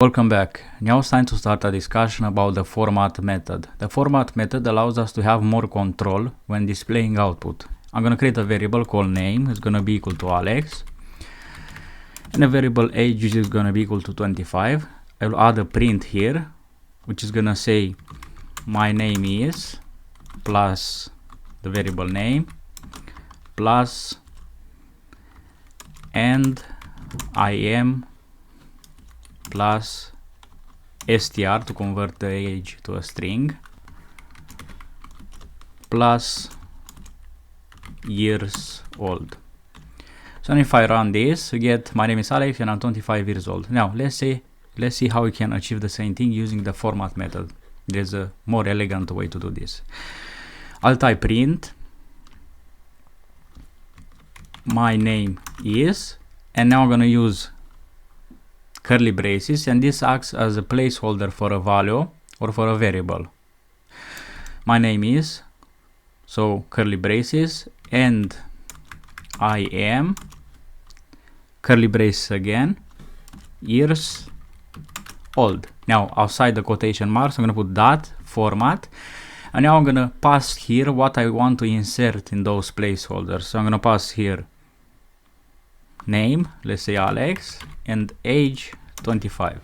Welcome back. Now it's time to start a discussion about the format method. The format method allows us to have more control when displaying output. I'm going to create a variable called name. It's going to be equal to Alex. And a variable age is going to be equal to 25. I will add a print here, which is going to say my name is plus the variable name plus and I am plus str to convert the age to a string plus years old. So if I run this, we get my name is Alex and I'm 25 years old. Now let's see how we can achieve the same thing using the format method. There's a more elegant way to do this. I'll type print my name is, and now I'm going to use curly braces, and this acts as a placeholder for a value or for a variable. My name is, so curly braces, and I am, curly braces again, years old. Now outside the quotation marks I'm going to put dot format, and now I'm going to pass here what I want to insert in those placeholders. So I'm going to pass here name, let's say Alex, and age 25.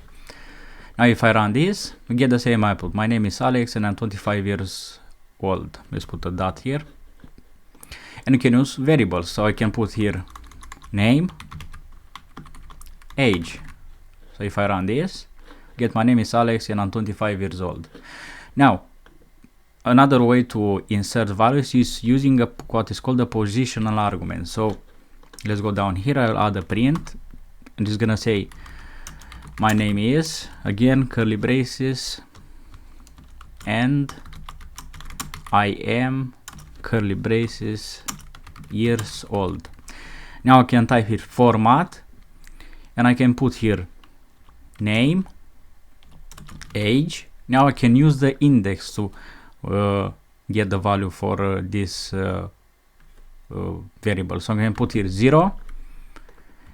Now if I run this, we get the same output. My name is Alex and I'm 25 years old. Let's put a dot here. And you can use variables. So I can put here name, age. So if I run this, get my name is Alex and I'm 25 years old. Now another way to insert values is using what is called a positional argument. So let's go down here. I'll add a print, and it's gonna say my name is, again curly braces, and I am, curly braces, years old. Now I can type here format, and I can put here name, age. Now I can use the index to get the value for this variable. So I'm going to put here 0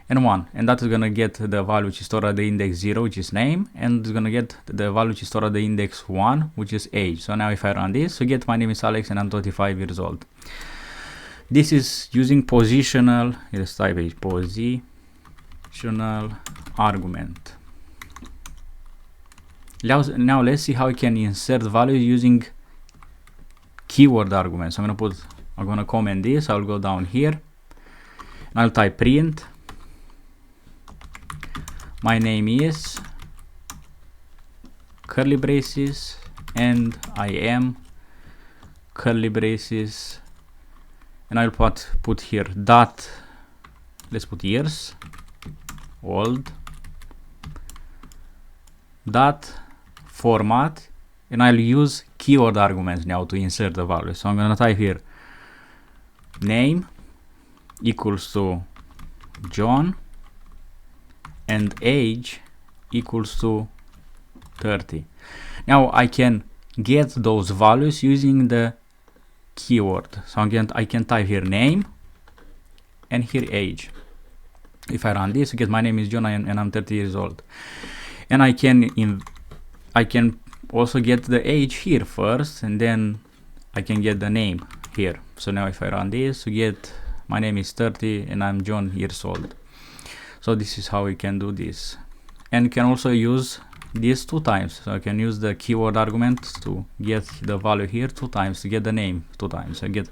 and 1, and that is going to get the value which is stored at the index 0, which is name, and it's going to get the value which is stored at the index 1, which is age. So now if I run this, we get my name is Alex and I'm 25 years old. This is using positional, let's type it, positional argument. Now let's see how we can insert values using keyword arguments. I'm going to comment this. I'll go down here and I'll type print my name is, curly braces, and I am, curly braces, and I'll put here dot, let's put years old, dot format, and I'll use keyword arguments now to insert the value. So I'm going to type here name equals to John and age equals to 30. Now I can get those values using the keyword. So I can type here name and here age. If I run this, I get my name is John and I'm 30 years old. And I can also get the age here first, and then I can get the name here. So now if I run this, we get my name is 30 and I'm John years old. So this is how we can do this, and you can also use this 2 times. So I can use the keyword argument to get the value here 2 times, to get the name 2 times. I get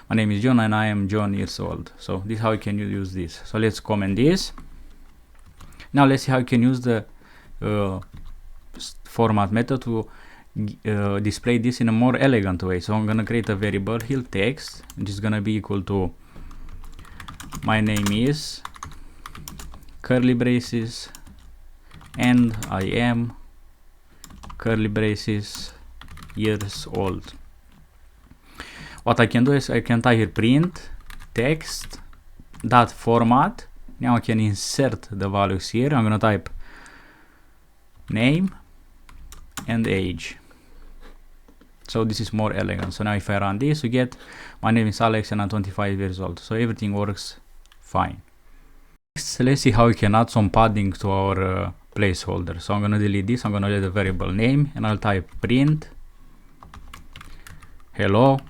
my name is John and I am John years old. So this is how you can use this. So let's comment this. Now let's see how you can use the format method to display this in a more elegant way. So I'm gonna create a variable here text, which is gonna be equal to my name is, curly braces, and I am, curly braces, years old. What I can do is I can type here print text dot format. Now I can insert the values here. I'm gonna type name and age. So this is more elegant. So now if I run this, we get my name is Alex and I'm 25 years old. So everything works fine. Next, let's see how we can add some padding to our placeholder. So I'm gonna delete this. I'm gonna let the variable name, and I'll type print hello,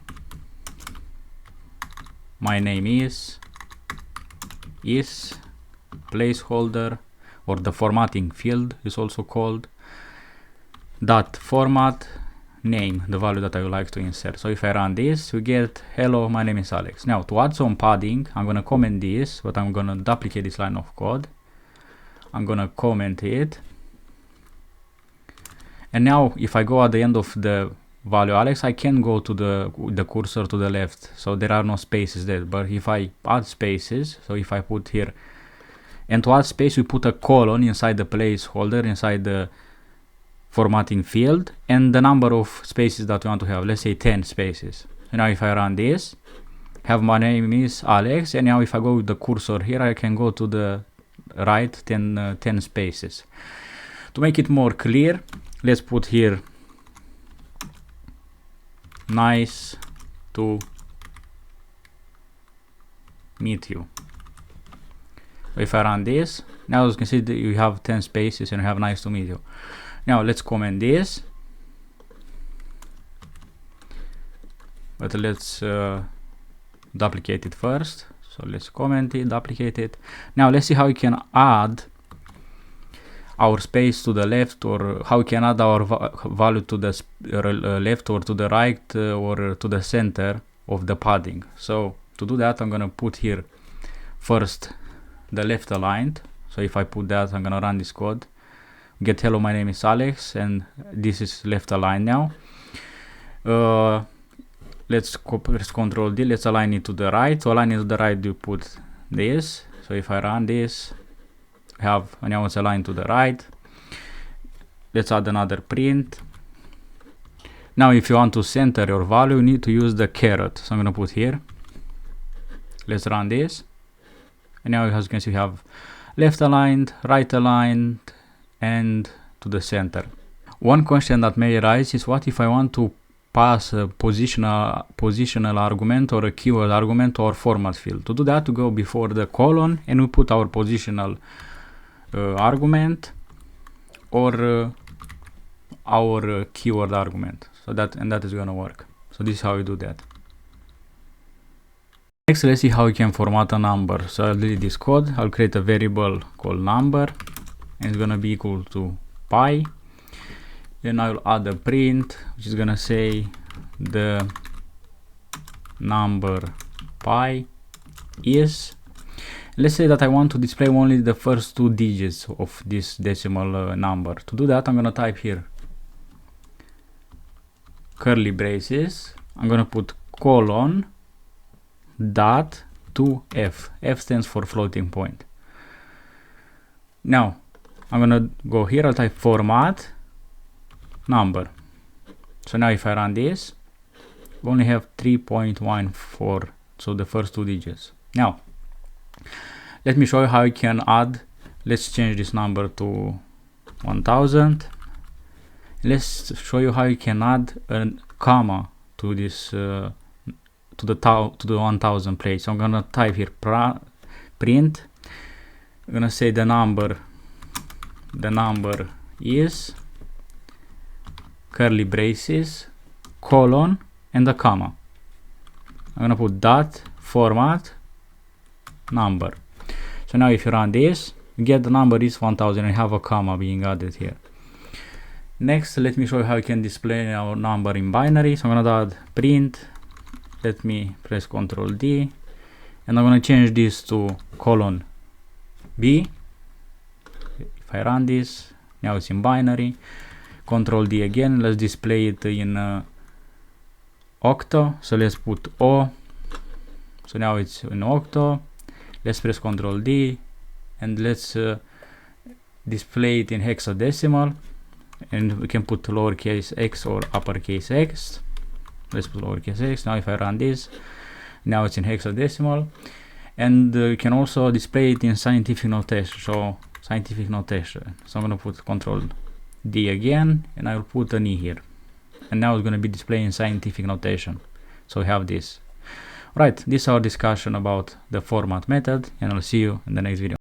my name is placeholder, or the formatting field is also called, dot format name, the value that I would like to insert. So if I run this, we get hello, my name is Alex. Now to add some padding, I'm gonna comment this, but I'm gonna duplicate this line of code. I'm gonna comment it, and now if I go at the end of the value Alex, I can go to the cursor to the left, so there are no spaces there. But if I add spaces, so if I put here, and to add space we put a colon inside the placeholder, inside the formatting field, and the number of spaces that we want to have, let's say 10 spaces. So now if I run this, have my name is Alex, and now if I go with the cursor here, I can go to the right 10 spaces. To make it more clear, let's put here nice to meet you. If I run this, now as you can see that you have 10 spaces and you have nice to meet you. Now let's comment this, but let's duplicate it first. So let's comment it, duplicate it. Now let's see how we can add our space to the left, or how we can add our value to the left or to the right or to the center of the padding. So to do that, I'm gonna put here first the left aligned. So if I put that, I'm gonna run this code, get hello, my name is Alex, and this is left aligned now. Let's press Control D, let's align it to the right. To align it to the right, you put this. So if I run this, have now it's aligned to the right. Let's add another print. Now if you want to center your value, you need to use the caret. So I'm gonna put here, let's run this, and now as you can see we have left aligned, right aligned, and to the center. One question that may arise is, what if I want to pass a positional argument or a keyword argument to our format field? To do that, we go before the colon and we put our positional argument or our keyword argument. So that is gonna work. So this is how we do that. Next, let's see how we can format a number. So I'll delete this code. I'll create a variable called number, and it's gonna be equal to pi. Then I'll add a print which is gonna say the number pi is. Let's say that I want to display only the first 2 digits of this decimal number. To do that, I'm gonna type here curly braces. I'm gonna put colon dot to f. F stands for floating point. Now I'm gonna go here, I'll type format number. So now if I run this, we only have 3.14, so the first 2 digits. Now let me show you how you can add. Let's change this number to 1000. Let's show you how you can add a comma to this to the 1000 place. So I'm gonna type here print. I'm gonna say the number is curly braces colon and a comma. I'm gonna put dot format number. So now if you run this, you get the number is 1000 and have a comma being added here. Next, let me show you how you can display our number in binary. So I'm gonna add print. Let me press Ctrl D, and I'm gonna change this to colon B. If I run this, now it's in binary. Ctrl D again, let's display it in octo. So let's put O. So now it's in octo. Let's press Ctrl D, and let's display it in hexadecimal, and we can put lowercase x or uppercase x. Let's put lowercase x. Now if I run this, now it's in hexadecimal, and you can also display it in scientific notation. So scientific notation. So I'm gonna put Ctrl D again, and I will put an E here, and now it's gonna be displaying scientific notation. So we have this. Right, this is our discussion about the format method, and I'll see you in the next video.